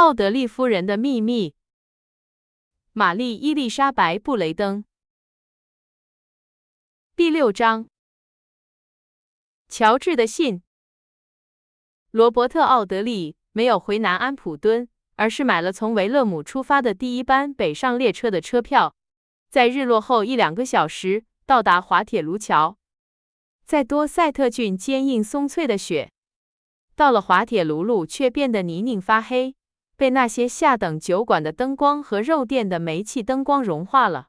奥德利夫人的秘密。玛丽伊丽莎白·布雷登。第6章。乔治的信。罗伯特·奥德利没有回南安普敦，而是买了从维勒姆出发的第1班北上列车的车票，在日落后1-2个小时到达滑铁卢桥。在多塞特郡坚硬松脆的雪，到了滑铁卢路却变得泥泞发黑，被那些下等酒馆的灯光和肉店的煤气灯光融化了。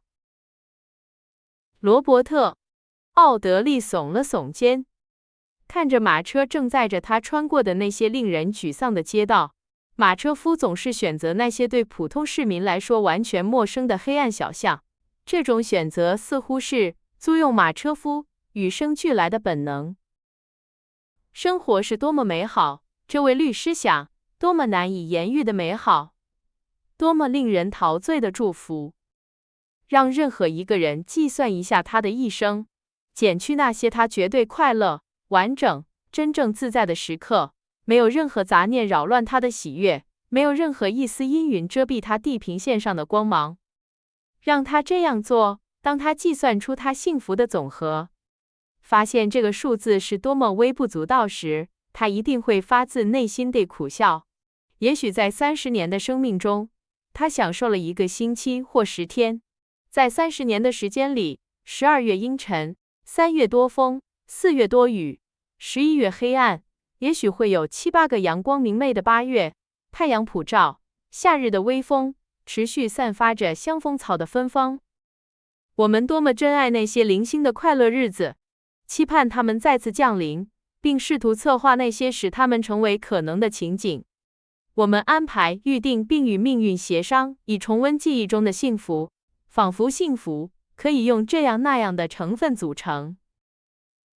罗伯特·奥德利耸了耸肩，看着马车正载着他穿过的那些令人沮丧的街道。马车夫总是选择那些对普通市民来说完全陌生的黑暗小巷，这种选择似乎是租用马车夫与生俱来的本能。生活是多么美好，这位律师想，多么难以言喻的美好，多么令人陶醉的祝福。让任何一个人计算一下他的一生，减去那些他绝对快乐、完整、真正自在的时刻，没有任何杂念扰乱他的喜悦，没有任何一丝阴云遮蔽他地平线上的光芒。让他这样做，当他计算出他幸福的总和，发现这个数字是多么微不足道时，他一定会发自内心地苦笑。也许在30年的生命中，他享受了1个星期或10天。在30年的时间里，12月阴沉，3月多风，4月多雨，11月黑暗，也许会有7-8个阳光明媚的8月，太阳普照，夏日的微风持续散发着香蜂草的芬芳。我们多么珍爱那些零星的快乐日子，期盼它们再次降临，并试图策划那些使它们成为可能的情景。我们安排、预定并与命运协商，以重温记忆中的幸福，仿佛幸福可以用这样那样的成分组成。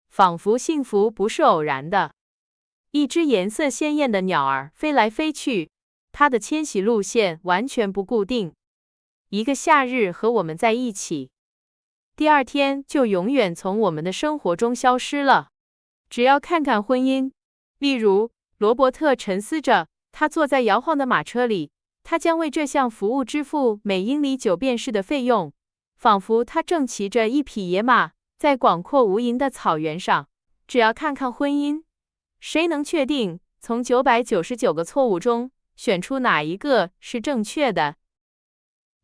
仿佛幸福不是偶然的。一只颜色鲜艳的鸟儿飞来飞去，它的迁徙路线完全不固定。一个夏日和我们在一起，第2天就永远从我们的生活中消失了。只要看看婚姻，例如，罗伯特沉思着，他坐在摇晃的马车里，他将为这项服务支付每英里9便士的费用，仿佛他正骑着一匹野马，在广阔无垠的草原上。只要看看婚姻，谁能确定从999个错误中选出哪一个是正确的？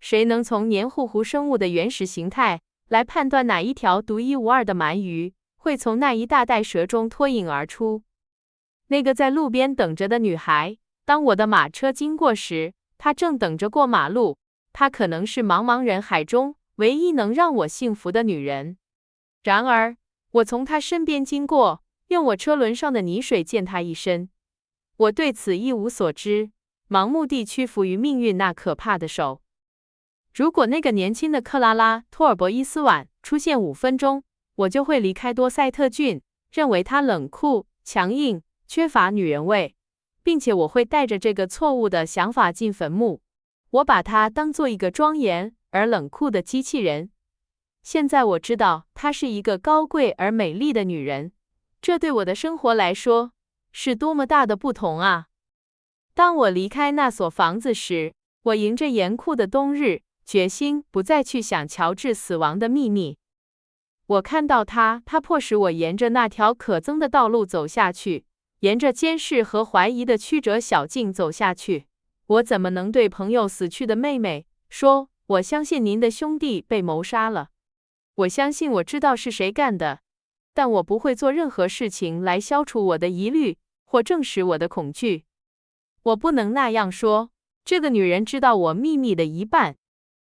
谁能从黏糊糊生物的原始形态来判断哪一条独一无二的鳗鱼会从那一大袋蛇中脱颖而出？那个在路边等着的女孩，当我的马车经过时，她正等着过马路。她可能是茫茫人海中唯一能让我幸福的女人。然而，我从她身边经过，用我车轮上的泥水溅她一身。我对此一无所知，盲目地屈服于命运那可怕的手。如果那个年轻的克拉拉·托尔博伊斯晚出现5分钟，我就会离开多塞特郡，认为她冷酷、强硬，缺乏女人味，并且我会带着这个错误的想法进坟墓。我把她当做一个庄严而冷酷的机器人。现在我知道她是一个高贵而美丽的女人，这对我的生活来说是多么大的不同啊！当我离开那所房子时，我迎着严酷的冬日，决心不再去想乔治死亡的秘密。我看到他迫使我沿着那条可憎的道路走下去，沿着监视和怀疑的曲折小径走下去。我怎么能对朋友死去的妹妹说，我相信您的兄弟被谋杀了？我相信我知道是谁干的，但我不会做任何事情来消除我的疑虑或证实我的恐惧。我不能那样说。这个女人知道我秘密的一半，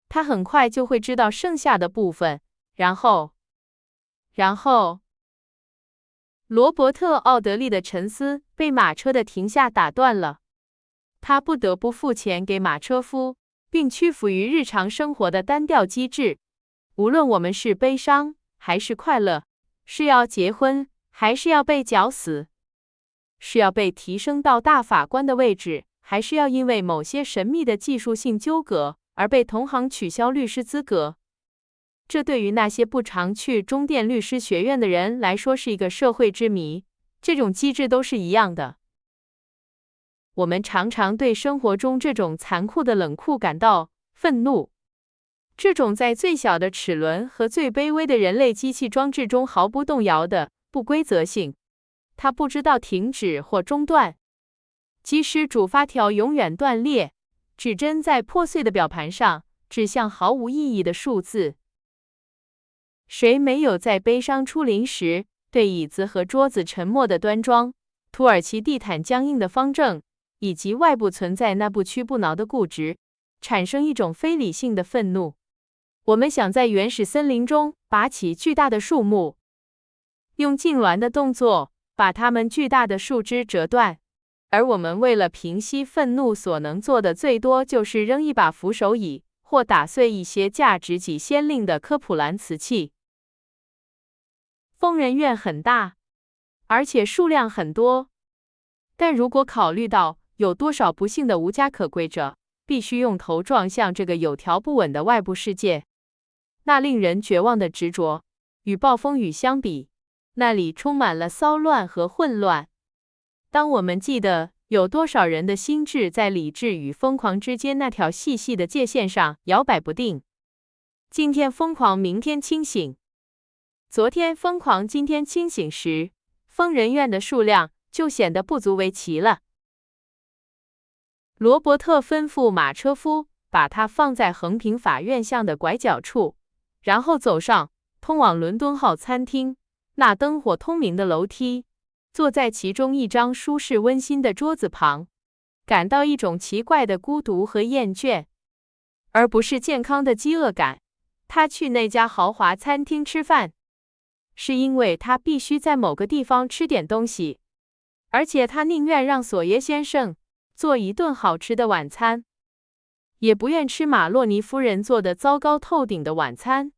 她很快就会知道剩下的部分。然后，罗伯特·奥德利的沉思被马车的停下打断了。他不得不付钱给马车夫，并屈服于日常生活的单调机制。无论我们是悲伤还是快乐，是要结婚还是要被绞死，是要被提升到大法官的位置，还是要因为某些神秘的技术性纠葛而被同行取消律师资格，这对于那些不常去中电律师学院的人来说是一个社会之谜。这种机制都是一样的。我们常常对生活中这种残酷的冷酷感到愤怒。这种在最小的齿轮和最卑微的人类机器装置中毫不动摇的不规则性，它不知道停止或中断。即使主发条永远断裂，指针在破碎的表盘上指向毫无意义的数字。谁没有在悲伤初临时对椅子和桌子沉默的端庄、土耳其地毯僵硬的方正，以及外部存在那不屈不挠的固执，产生一种非理性的愤怒？我们想在原始森林中拔起巨大的树木，用痉挛的动作把它们巨大的树枝折断，而我们为了平息愤怒所能做的最多就是扔一把扶手椅，或打碎一些价值几先令的科普兰瓷器。疯人院很大，而且数量很多，但如果考虑到有多少不幸的无家可归者必须用头撞向这个有条不紊的外部世界，那令人绝望的执着，与暴风雨相比，那里充满了骚乱和混乱。当我们记得有多少人的心智在理智与疯狂之间那条细细的界限上摇摆不定，今天疯狂，明天清醒。昨天疯狂，今天清醒时，疯人院的数量就显得不足为奇了。罗伯特吩咐马车夫把它放在横平法院巷的拐角处，然后走上通往伦敦号餐厅那灯火通明的楼梯，坐在其中一张舒适温馨的桌子旁，感到一种奇怪的孤独和厌倦，而不是健康的饥饿感。他去那家豪华餐厅吃饭，是因为他必须在某个地方吃点东西，而且他宁愿让索耶先生做一顿好吃的晚餐，也不愿吃马洛尼夫人做的糟糕透顶的晚餐。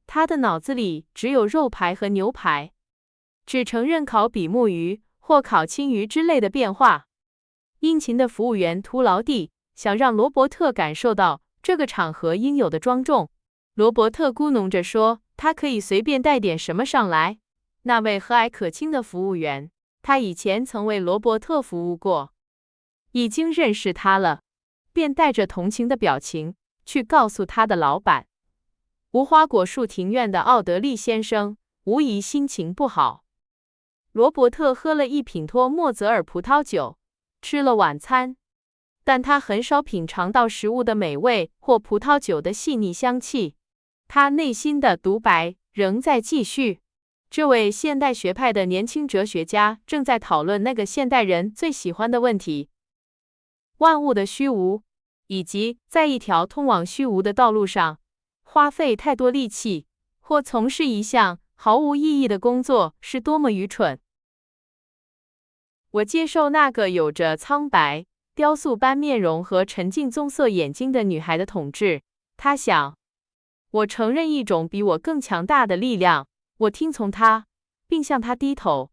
他的脑子里只有肉排和牛排，只承认烤比目鱼或烤青鱼之类的变化。殷勤的服务员徒劳地想让罗伯特感受到这个场合应有的庄重。罗伯特咕哝着说，他可以随便带点什么上来。那位和蔼可亲的服务员，他以前曾为罗伯特服务过，已经认识他了，便带着同情的表情去告诉他的老板，无花果树庭院的奥德利先生无疑心情不好。罗伯特喝了一品托莫泽尔葡萄酒，吃了晚餐，但他很少品尝到食物的美味或葡萄酒的细腻香气。他内心的独白仍在继续。这位现代学派的年轻哲学家正在讨论那个现代人最喜欢的问题：万物的虚无，以及在一条通往虚无的道路上花费太多力气，或从事一项毫无意义的工作是多么愚蠢。我接受那个有着苍白、雕塑般面容和沉静棕色眼睛的女孩的统治，他想。我承认一种比我更强大的力量，我听从它，并向它低头。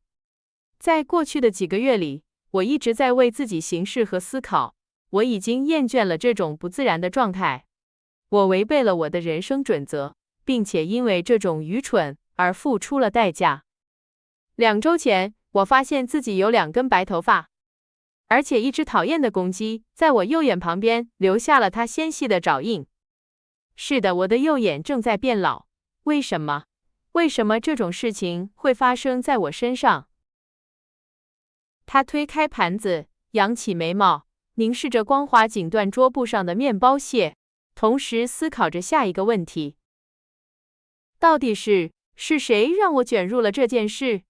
在过去的几个月里，我一直在为自己行事和思考。我已经厌倦了这种不自然的状态。我违背了我的人生准则，并且因为这种愚蠢而付出了代价。2周前，我发现自己有2根白头发，而且一只讨厌的公鸡在我右眼旁边留下了它纤细的爪印。是的，我的右眼正在变老。为什么？为什么这种事情会发生在我身上？他推开盘子，扬起眉毛，凝视着光滑锦缎桌布上的面包屑，同时思考着下一个问题：到底是谁让我卷入了这件事？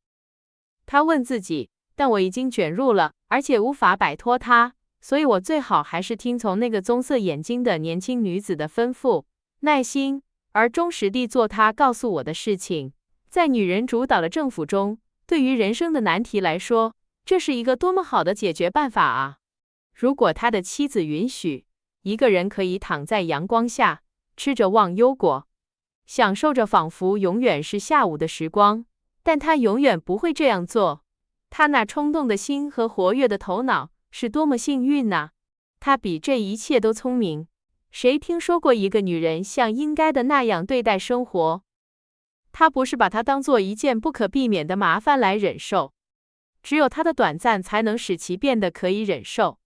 他问自己，但我已经卷入了，而且无法摆脱它，所以我最好还是听从那个棕色眼睛的年轻女子的吩咐。耐心而忠实地做他告诉我的事情。在女人主导的政府中，对于人生的难题来说，这是一个多么好的解决办法啊！如果他的妻子允许，一个人可以躺在阳光下，吃着忘忧果，享受着仿佛永远是下午的时光，但他永远不会这样做。他那冲动的心和活跃的头脑是多么幸运呐！他比这一切都聪明。谁听说过一个女人像应该的那样对待生活？她不是把它当做一件不可避免的麻烦来忍受，只有它的短暂才能使其变得可以忍受，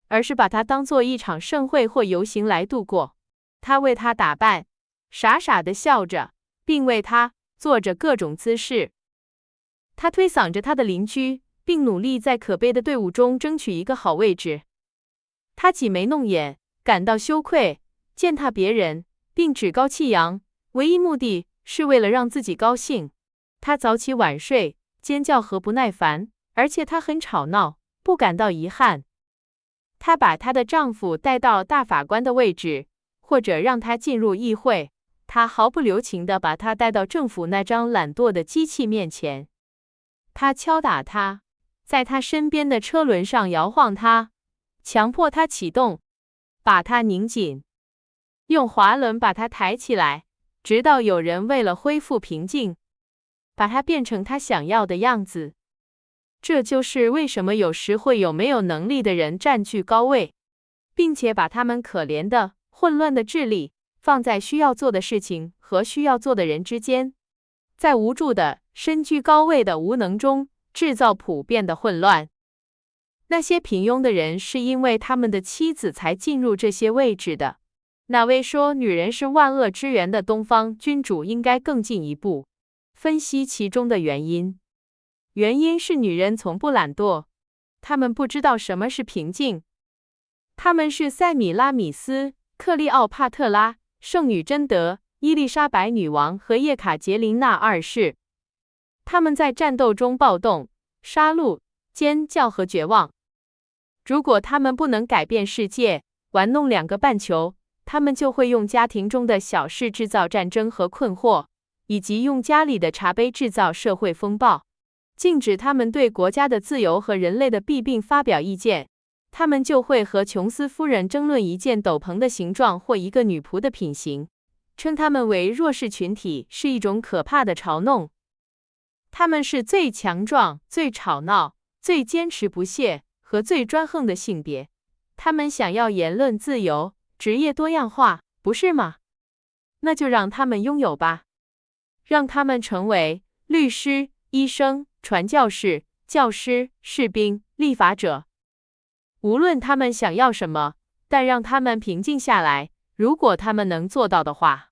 而是把它当作一场盛会或游行来度过。他为它打扮，傻傻地笑着，并为它做着各种姿势。他推搡着他的邻居，并努力在可悲的队伍中争取一个好位置。他挤眉弄眼，感到羞愧，践踏别人，并趾高气扬，唯一目的是为了让自己高兴。他早起晚睡，尖叫和不耐烦，而且他很吵闹，不感到遗憾。她把她的丈夫带到大法官的位置，或者让他进入议会。她毫不留情地把他带到政府那张懒惰的机器面前。她敲打他，在他身边的车轮上摇晃他，强迫他启动，把他拧紧，用滑轮把他抬起来，直到有人为了恢复平静，把他变成他想要的样子。这就是为什么有时会有没有能力的人占据高位，并且把他们可怜的、混乱的智力放在需要做的事情和需要做的人之间，在无助的、身居高位的无能中制造普遍的混乱。那些平庸的人是因为他们的妻子才进入这些位置的。那位说女人是万恶之源的东方君主应该更进一步分析其中的原因。原因是女人从不懒惰，她们不知道什么是平静。她们是塞米拉米斯、克利奥帕特拉、圣女贞德、伊丽莎白女王和叶卡捷琳娜二世。她们在战斗中暴动、杀戮、尖叫和绝望。如果她们不能改变世界，玩弄2个半球，她们就会用家庭中的小事制造战争和困惑，以及用家里的茶杯制造社会风暴。禁止他们对国家的自由和人类的弊病发表意见，他们就会和琼斯夫人争论一件斗篷的形状或一个女仆的品行，称他们为弱势群体是一种可怕的嘲弄。他们是最强壮、最吵闹、最坚持不懈和最专横的性别。他们想要言论自由、职业多样化，不是吗？那就让他们拥有吧。让他们成为律师、医生、传教士、教师、士兵、立法者。无论他们想要什么，但让他们平静下来，如果他们能做到的话。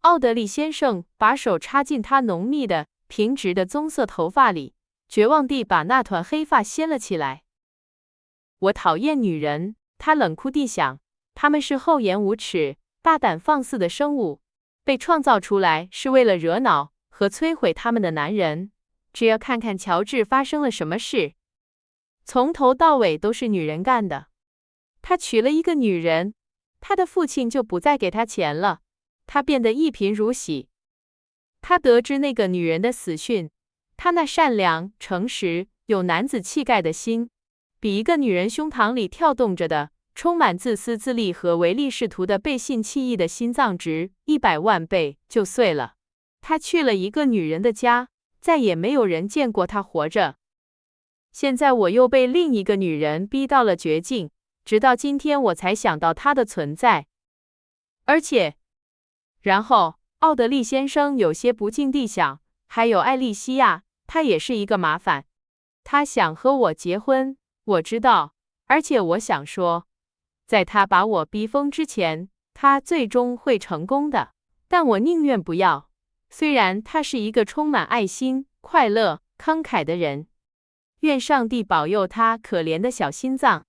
奥德利先生把手插进他浓密的、平直的棕色头发里，绝望地把那团黑发掀了起来。我讨厌女人，他冷酷地想，她们是厚颜无耻、大胆放肆的生物，被创造出来是为了惹恼和摧毁他们的男人。只要看看乔治发生了什么事，从头到尾都是女人干的。他娶了一个女人，他的父亲就不再给他钱了，他变得一贫如洗。他得知那个女人的死讯，他那善良、诚实、有男子气概的心，比一个女人胸膛里跳动着的、充满自私自利和唯利是图的背信弃义的心脏值100万倍就碎了。他去了一个女人的家，再也没有人见过他活着。现在我又被另一个女人逼到了绝境，直到今天我才想到她的存在。而且，然后奥德利先生有些不禁地想，还有艾莉西亚，她也是一个麻烦。她想和我结婚，我知道，而且我想说，在她把我逼疯之前，她最终会成功的。但我宁愿不要。虽然他是一个充满爱心、快乐、慷慨的人，愿上帝保佑他可怜的小心脏。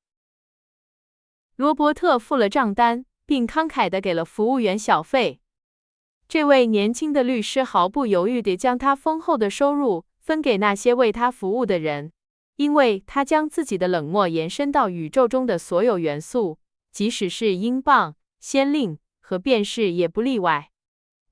罗伯特付了账单，并慷慨地给了服务员小费。这位年轻的律师毫不犹豫地将他丰厚的收入分给那些为他服务的人，因为他将自己的冷漠延伸到宇宙中的所有元素，即使是英镑、先令和便士也不例外。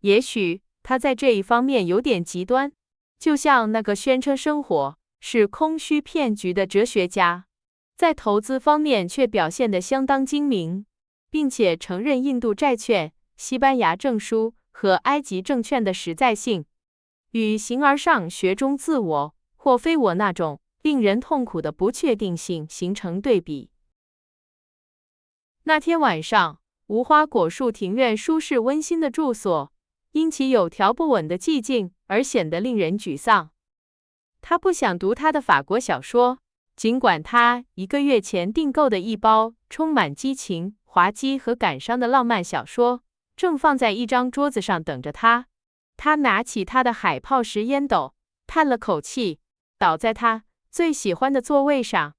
也许他在这一方面有点极端，就像那个宣称生活是空虚骗局的哲学家，在投资方面却表现得相当精明，并且承认印度债券、西班牙证书和埃及证券的实在性，与形而上学中自我或非我那种令人痛苦的不确定性形成对比。那天晚上，无花果树庭院舒适温馨的住所，因其有条不紊的寂静而显得令人沮丧。他不想读他的法国小说，尽管他1个月前订购的一包充满激情、滑稽和感伤的浪漫小说正放在一张桌子上等着他。他拿起他的海泡石烟斗，叹了口气，倒在他最喜欢的座位上。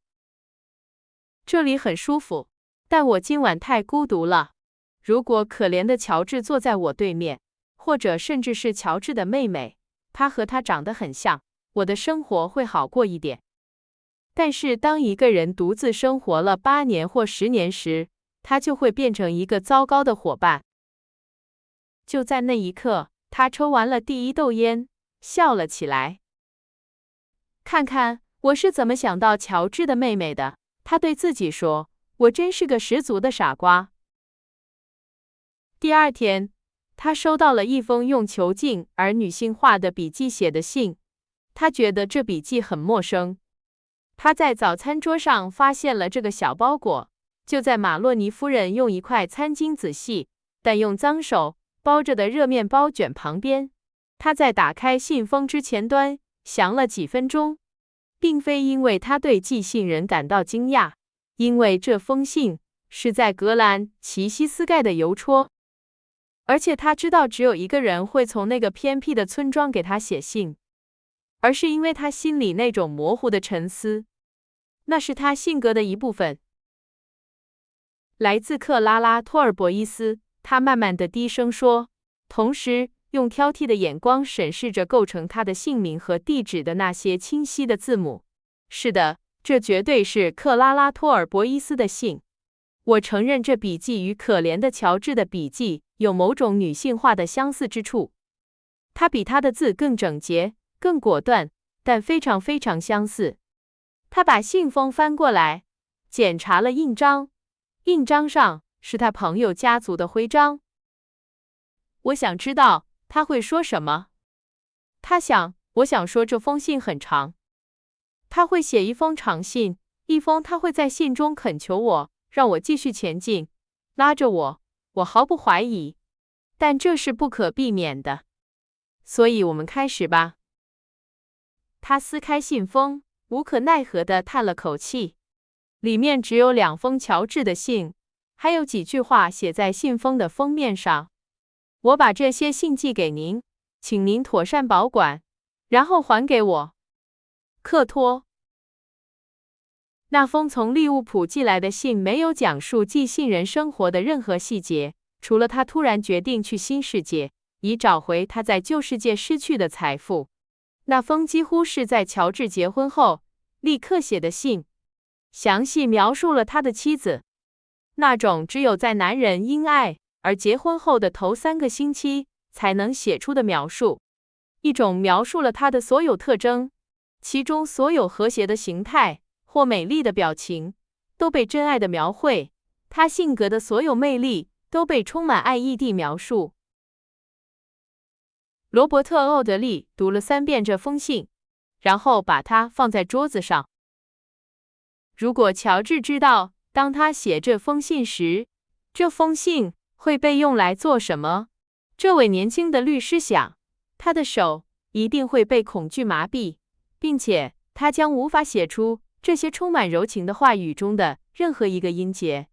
这里很舒服，但我今晚太孤独了。如果可怜的乔治坐在我对面，或者甚至是乔治的妹妹，她和他长得很像，我的生活会好过一点。但是当一个人独自生活了8年或10年时，他就会变成一个糟糕的伙伴。就在那一刻，他抽完了第一斗烟，笑了起来。看看我是怎么想到乔治的妹妹的，他对自己说，我真是个十足的傻瓜。第二天，他收到了一封用遒劲而女性化的笔记写的信，他觉得这笔记很陌生。他在早餐桌上发现了这个小包裹，就在马洛尼夫人用一块餐巾仔细但用脏手包着的热面包卷旁边。他在打开信封之前端想了几分钟，并非因为他对寄信人感到惊讶，因为这封信是在格兰奇西斯盖的邮戳，而且他知道只有一个人会从那个偏僻的村庄给他写信，而是因为他心里那种模糊的沉思，那是他性格的一部分。来自克拉拉·托尔博伊斯，他慢慢的低声说，同时用挑剔的眼光审视着构成他的姓名和地址的那些清晰的字母。是的，这绝对是克拉拉·托尔博伊斯的信。我承认这笔记与可怜的乔治的笔记有某种女性化的相似之处。他比他的字更整洁、更果断，但非常非常相似。他把信封翻过来，检查了印章，印章上是他朋友家族的徽章。我想知道他会说什么。他想，我想说这封信很长。他会写一封长信，一封他会在信中恳求我，让我继续前进，拉着我，我毫不怀疑。但这是不可避免的。所以我们开始吧。他撕开信封，无可奈何地叹了口气。里面只有2封乔治的信，还有几句话写在信封的封面上。我把这些信寄给您，请您妥善保管，然后还给我。克托。那封从利物浦寄来的信没有讲述寄信人生活的任何细节，除了他突然决定去新世界，以找回他在旧世界失去的财富。那封几乎是在乔治结婚后立刻写的信，详细描述了他的妻子，那种只有在男人因爱而结婚后的头3个星期才能写出的描述，一种描述了他的所有特征，其中所有和谐的形态或美丽的表情都被真爱的描绘，他性格的所有魅力都被充满爱意地描述。罗伯特·奥德利读了3遍这封信，然后把它放在桌子上。如果乔治知道，当他写这封信时，这封信会被用来做什么，这位年轻的律师想，他的手一定会被恐惧麻痹，并且他将无法写出这些充满柔情的话语中的任何一个音节。